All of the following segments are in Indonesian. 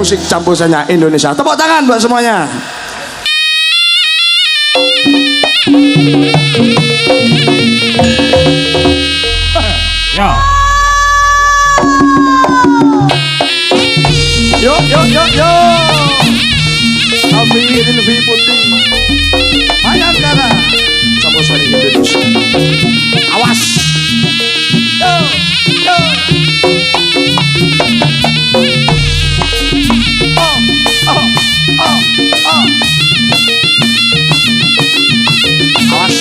musik campusannya Indonesia. Tepuk tangan buat semuanya. Ya. Yo yo yo yo. Hadirin fi putih. Hayangkara. Campusan Indonesia. Awas. Yo yo. Oh oh oh oh. Awas.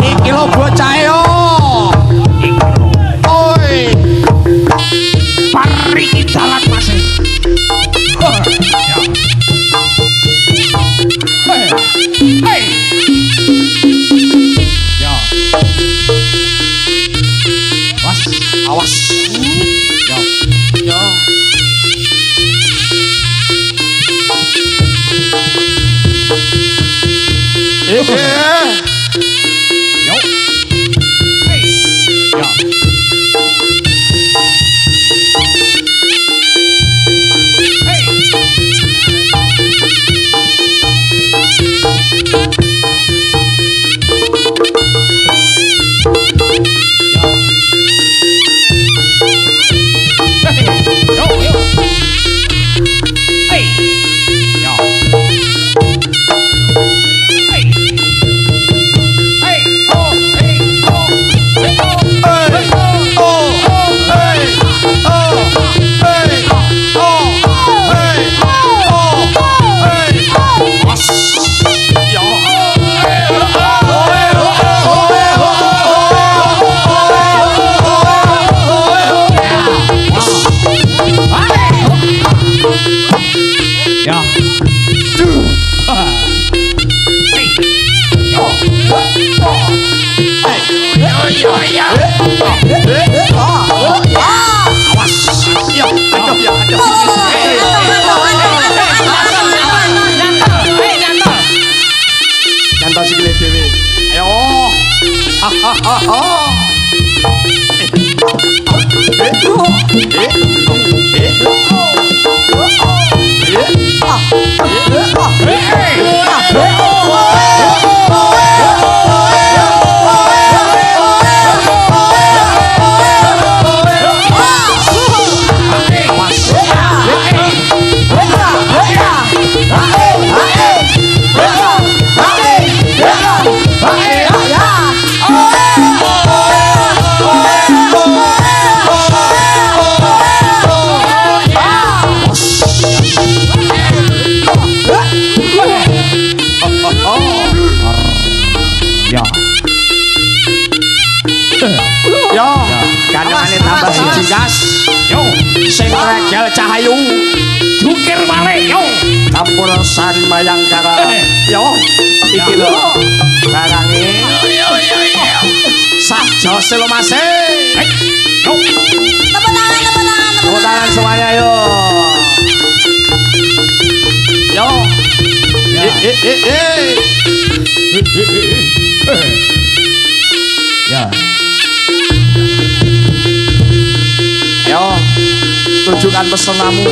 Iki lho bocah yo. Oi. Pariki dalan Mas. Hei. Ya. Awas. Ya. Yo. Yo. Hei. Ya. Yo, kandangane tambah siji gas. Yo, Sing regel cahayu. jukir balik yo. Campur sari mayangkara. Yo, iki lho. Barange. Sajo selo Mas. Yo. Tepuk tangan, tepuk tangan, tepuk Ya. Yo, tunjukkan pesonamu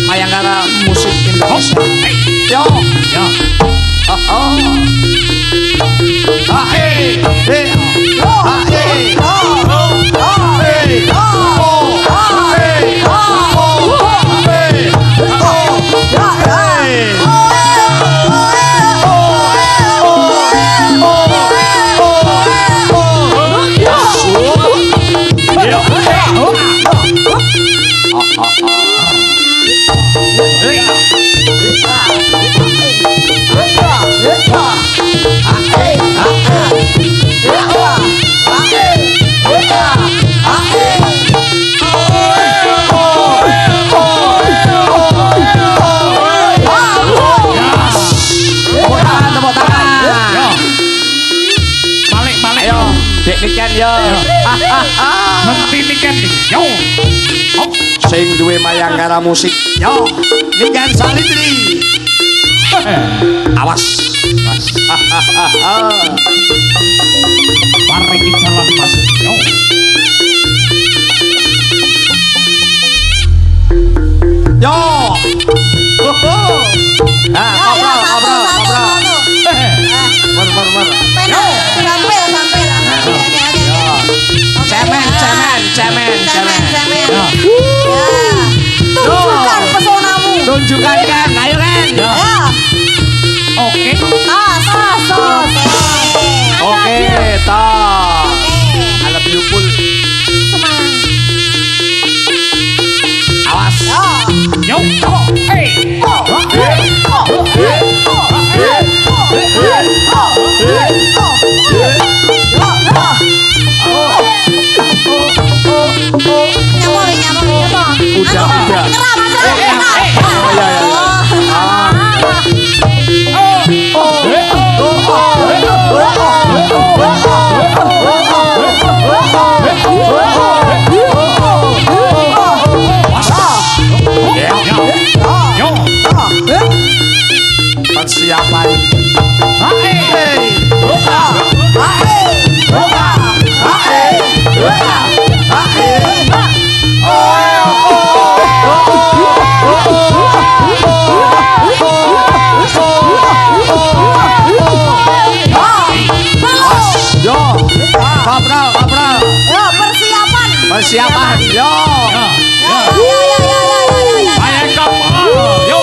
Mayangkara musik Indonesia. Yo, Ya. Dek niken yo. Mesti niken yo. Hop. Sing duwe Mayangkara musik. Yo, niken Salitri. Awas. Paring jalan Mas. Yo. Yo. Ngobrol. Mer. Cemen. Tunjukkan pesonamu. Tunjukkan kan, ayo kan. Ya. Oke. Oke, toh. I love you full. Awas. Yo. Hey. Udah. Persiapan. Yo, ngobrol. Persiapan. Yo. Ayo kapal. Yo.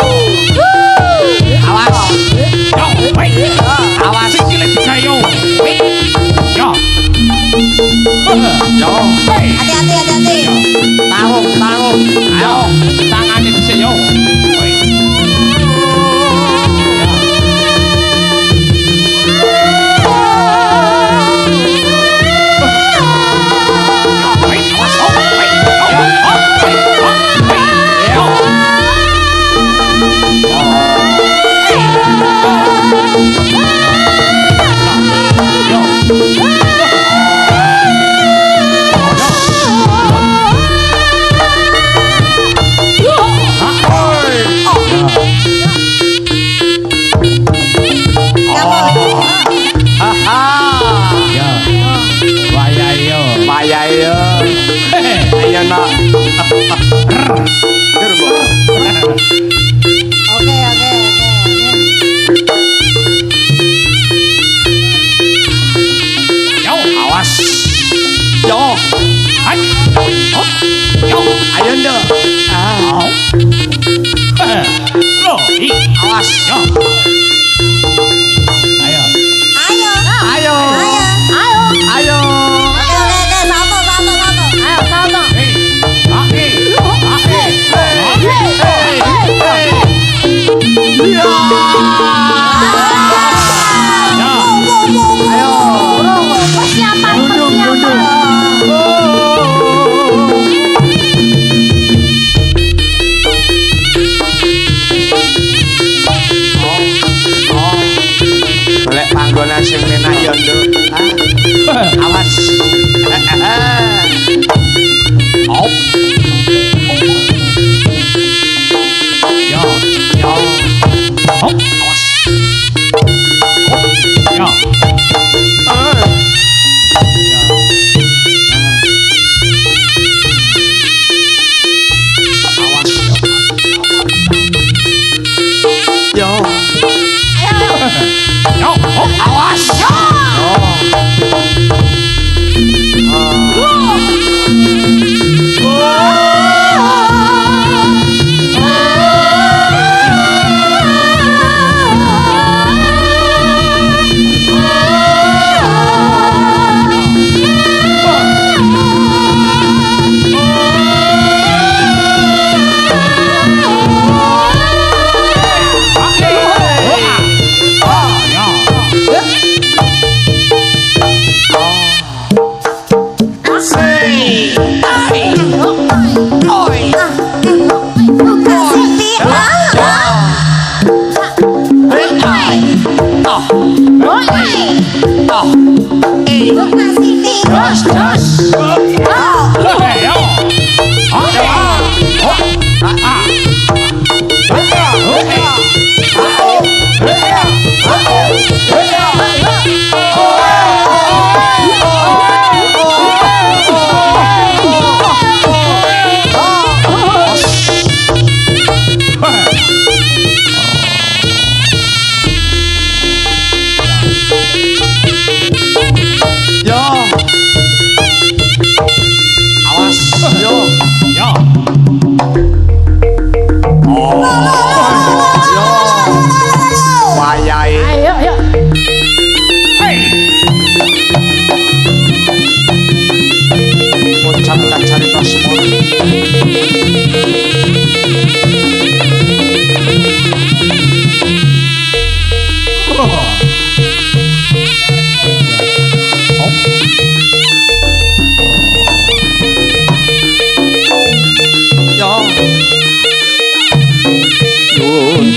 Awas. Yo. Wait. Awas. Sikile tiga yo. Yo. Yo. Hey. Hati-hati. Tarung. Ayo. Tangannya di sini yo. Wait. Ayo. Ayo nak. Oke. Yo. Awas. Yo. Hai. Hop. Yo. Ayo ndo. Lo. Awas. Yo. Ayo. Ayo. Satu. Hey.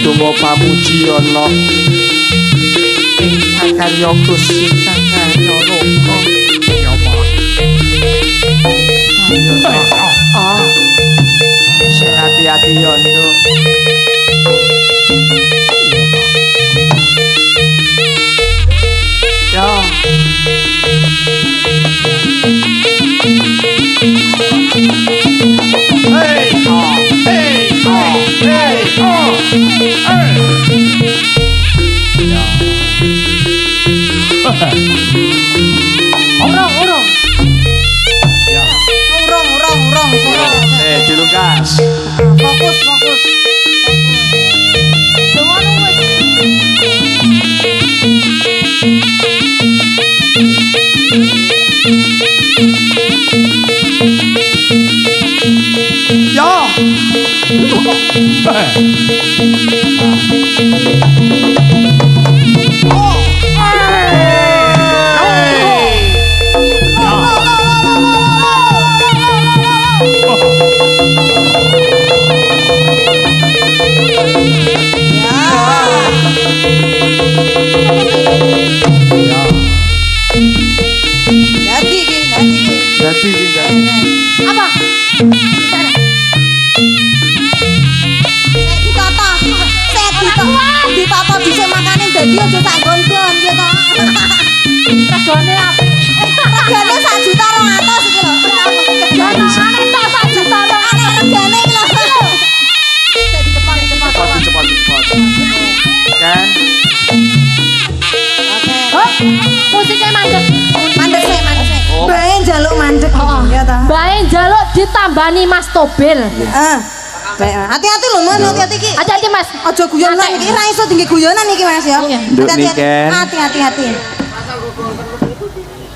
donga pamuji ana ing sakarya Gusti sakarya loka. Ya Allah. Sing hati-hati yo, Nduk. Ya. Hey, oh, hey, oh, hey, oh, hey. Urung. Ya. Urung. Dilungkas. Fokus. Dongono wis. Ya. Dadi iki. Apa? Ditata dhisik makane dadi aja sak gon-gon ya to. Regane apa? Regane 1 juta 200 iki lho. Regane tok 1 juta 200 regane iki lho. Dadi cepat. Kan? Oke. Musiknya mandek sih. Oh. Bae njaluk mandek ya to. Bae njaluk ditambani Mas Tobil. Hati-hati lho Mas, hati-hati iki. Hati-hati Mas. Aja guyonan iki ra iso tinggi guyonan iki Mas ya. Nduk Niken. Hati-hati.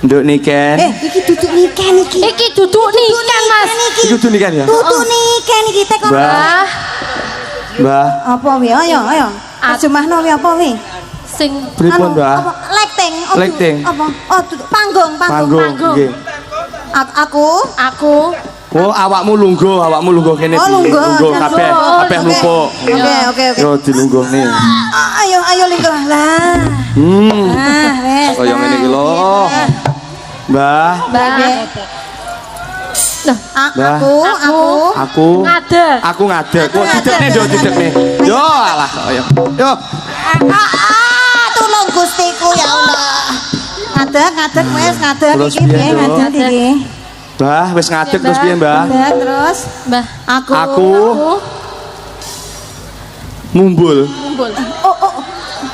Nduk Niken. Iki duduk niken iki. Iki duduk niken Mas. Iki kudu niken ya? Duduk niken iki tek kok. Mbah. Mbah. Apa wi? Ayo. Terjemahno wi apa wi? Sing Pripun, Mbah? Apa? Lekting. Lekting. Apa? Oh, duduk panggung. Panggung. Nggih. Aku. Oh, awakmu lungguh kene Oh, lungguh. kabeh Oke. numpuk. Oke. Yo dilungguhne. Ayo lingkar lah. Wes. Kaya ngene iki lho. Mbah. Aku ngadeg. Aku ngadeg. Kok didekne didekne. Yo alah kaya. Yo. Tulung Gustiku ya Allah. Ngadeg wes ngadeg Terus iki piye piye, Nduk? ngadeg iki? Mbah, wis ngadeg terus piye, Mbah? Ngadeg terus Mbah. Aku mumbul. Oh,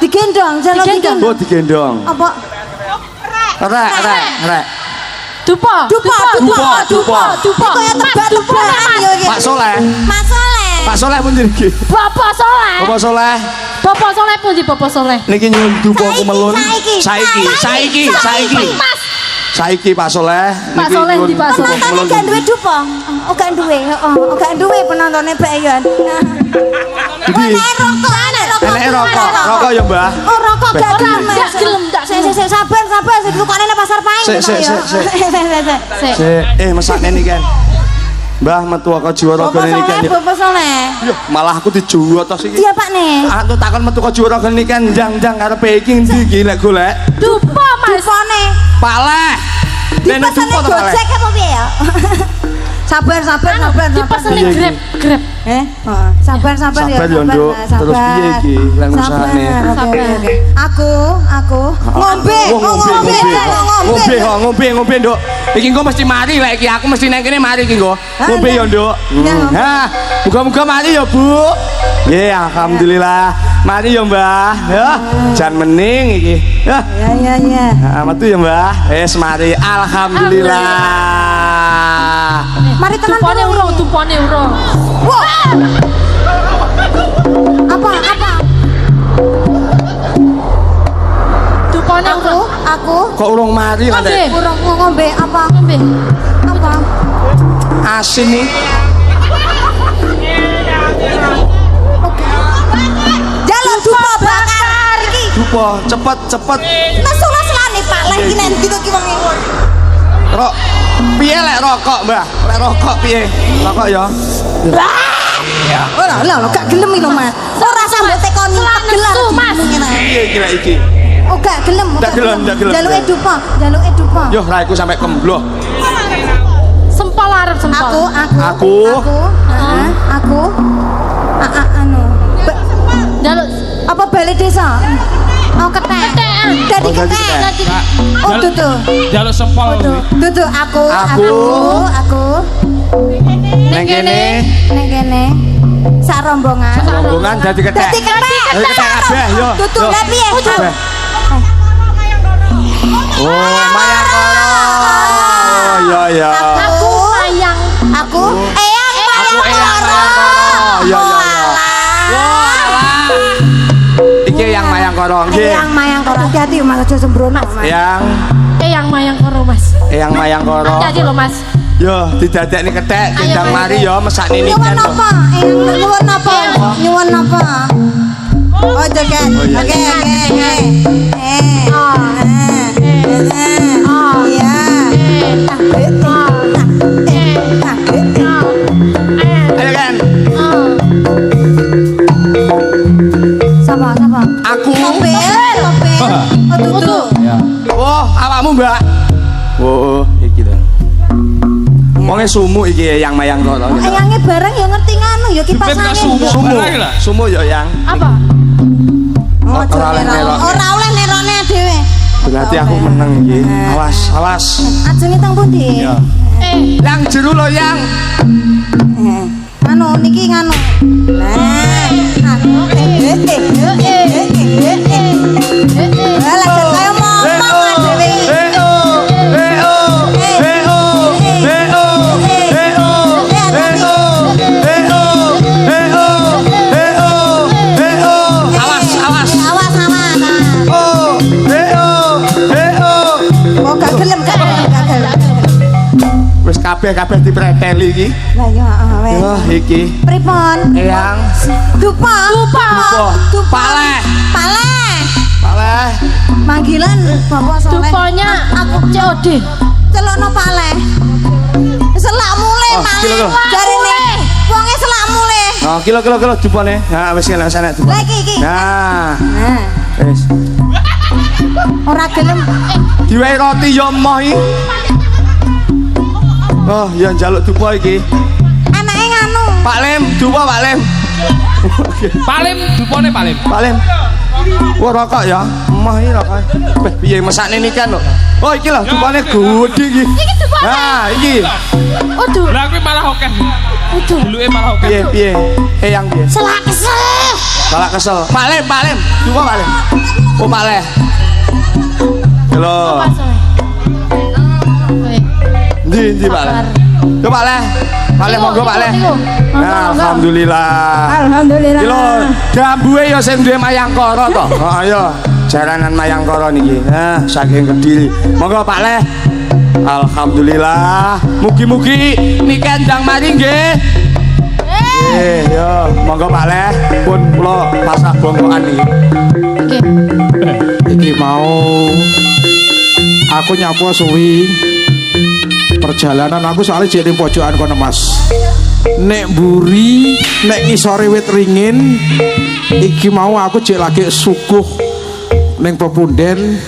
digendong, jalan digendong. Oh, digendong. Apa? Rek. Dupa. Dupa. Kaya tebak-tebakan yo iki. Pak Soleh. Mas Soleh. Pak Soleh pun iki. Bapak Soleh. Bapak Soleh. Bapak Soleh pun di Bapak Soleh. Niki nyuwun dupa aku melun. Saiki. Mas. Saiki Pak Soleh. Pak Soleh di Pak Soleh. Penontonnya gak duwe dupa. Gak duwe penontonnya bae ya. Iki enek rokok. Rokok ya, Mbah. Oh, rokok gak gelem. Gak gelem, gak gelem. Sik, sabar, ditukane nang pasar Pahing. Sik. Sik. Mesakne niki kan. Mbah metu kok jiwa raga niki kan. Bapak Soleh. Malah aku dijuwo tos iki. Iya, Pak nih. Aku takon metu kok jiwa raga niki kan ndang karepe iki ndi iki lek golek. Dupa Mas. Dupane. Paleh. Dene Dipesene dupa to paleh. Gojek apa piye ya? Sabar. Dipesene Grab. Sabar ya. Sabar ya, Nduk. Terus piye iki lek ngusahane? Oke. Aku Ngombe, Nduk. Iki engko mesti mari lek iki aku mesti nang kene mari iki engko. Ngombe ya, Nduk. Ha, muga-muga mari ya, Bu. Nggih, alhamdulillah. Mari ya, Mbah. Ya, jan mening iki. Ya. Ya. Metu ya, Mbah. Wis mari. Alhamdulillah. Mari tenan. Tupane urung. Wah. Apa? Tupane urung. Aku. Kok urung mari lah, Dek? Urung ngombe apa? Ngombe. Apa? Asin nih. Jalan dupa bakar iki. Dupa, cepet. Nesu-nesulane Pak lagi nanti kok ki wong iki. Rok. Piye lek rokok, Mbah? Lek rokok piye? Rokok ya. Ora gak gelem iki lho Mas. Ora mbok tekoni pegel nesu, Mas. Piye iki lek iki? Oh gak gelem. Ndak gelem. Jaluke dupa. Yo raiku sampe kembloh. Sempol arep sempol. Aku. Aku. Anu. Jaluk Apa balai desa? Oh ketek. Dadi Oh, dadi ketek. Oh dudu. Jaluk sempol. Dudu aku. Neng kene. Neng kene. Sak rombongan. Rombongan dadi ketek. Dadi ketek. Dadi ketek kabeh yo. Dudu Yo. lha piye? Kabeh. Oh, mayang koro. Oh, iya. aku mayang. Aku eyang mayang koro. Iya. Iki yang mayang koro nggih. Eyang mayang koro. Hati-hati Mas aja sembrono. Yang Yang mayang karo Mas. yang mayang koro. Hati-hati lho Mas. Yo, didadekne ketek dendang mari yo mesakne Nyuwun niken. apa? Nyuwun apa? Nyuwun apa? Oh, joget. Oke. Iya. Ayo kan. Sapa? Aku. Topel. Oh, tutu. Oh, awakmu, Mbak. Oh, iki lho. Wonge sumu iki yang mayang koro. Ayange bareng ya ngerti nganu ya kipas Jepit gak angin. sumu. Sumu yo yang. Apa? Oh, Ora oleh nerok. Ora oleh nerone dhewe. Berarti aku menang iki. Awas. Ajenge teng pundi? Yang jeru lo yang. Anu niki nganu. Lah kaya momong dhewe. Awas. Awas sama. Oh gak gelem. Wis kabeh dipreteli iki. Lah ya wes. Yo iki. Pripun? Eyang. Dupa. Paleh. Paleh. Manggilan Bapak Soleh. Duponya aku COD. Celokno paleh. Selak mulai Oh, maleh. kilo. Jarine wonge selak mulai. Oh, kilo dupane. Ha, wis kena sana Lah dupane. iki. Nah, Nah, wis. ora gelem. Diwehi roti yo emoh iki. Oh, ya njaluk dupa iki. Anake nganu. Pak Lem, dupa Pak Lem. Palim, dupone palim. Pak Lem. Wah, rokok ya. Emoh iki rokok. Beh, piye mesakne nikan lho. Oh, iki lho dupane gedhe iki. Nah, iki. Waduh. Lah kuwi malah oke. Waduh. Duluke malah oke. Piye? Eyang piye? Selak kesel. Salah kesel. Pak Lem. Dupa Pak Lem. Oh, Pak Lem. Halo. Ndi Pak Lem. Yo Pak Lem. Pak Lem monggo Pak Lem. Nah, alhamdulillah. Alhamdulillah. Iki lho, dambuhe ya sing duwe mayang koro to. Oh, ayo. Jaranan mayang koro niki. Nah, saking Kediri. Monggo Pak Lem. Alhamdulillah. Mugi-mugi niki ndang mari nggih. Yo, monggo Pak Lem. Pun kula pasah bongkokan iki. Iki mau aku nyapu suwi perjalanan aku soalnya jadi pojokan kono Mas. Nek mburi, nek ngisore wit ringin, iki mau aku jek lagi suguh ning pepunden.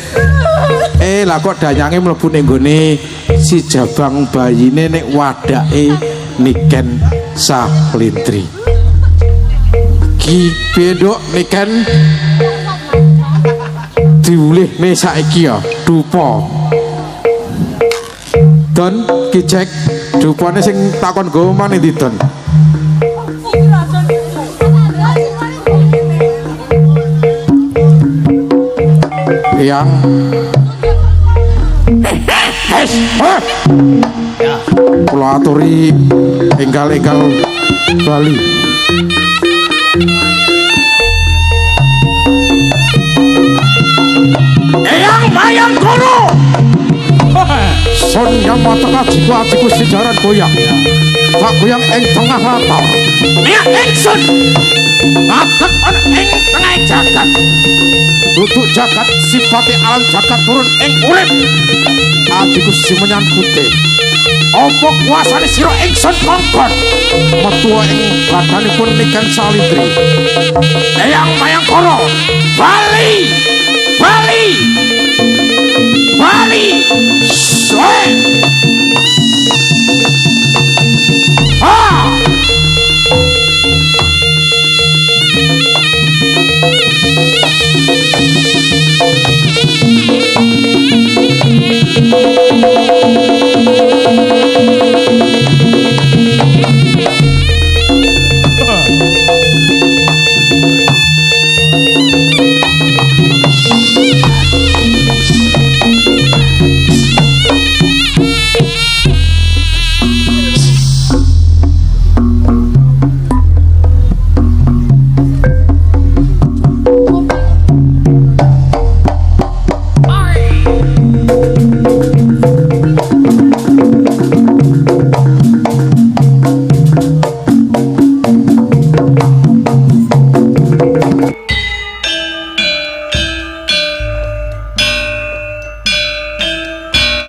Lah kok danyange mlebu ning gone si jabang bayine nek wadake Niken Sahlintri. Ki pedok Niken diulih nih saiki ya dupa Don kicek dupane sing takon go maneh ndi Don yang kula aturi enggal-enggal Bali. Eyang mayang kono. Son yang mata ajiku sejaran goyang. Tak goyang ing tengah latar. Ya ingsun. Atak ana ing tengah jagat. Duduk jagat sifate alam jagat turun ing urip. Ajiku simenyan putih. Apa kuasane sira ingsun kongkon metua ing badanipun Niken Salitri. Eyang Mayangkara Bali Bali Bali Soe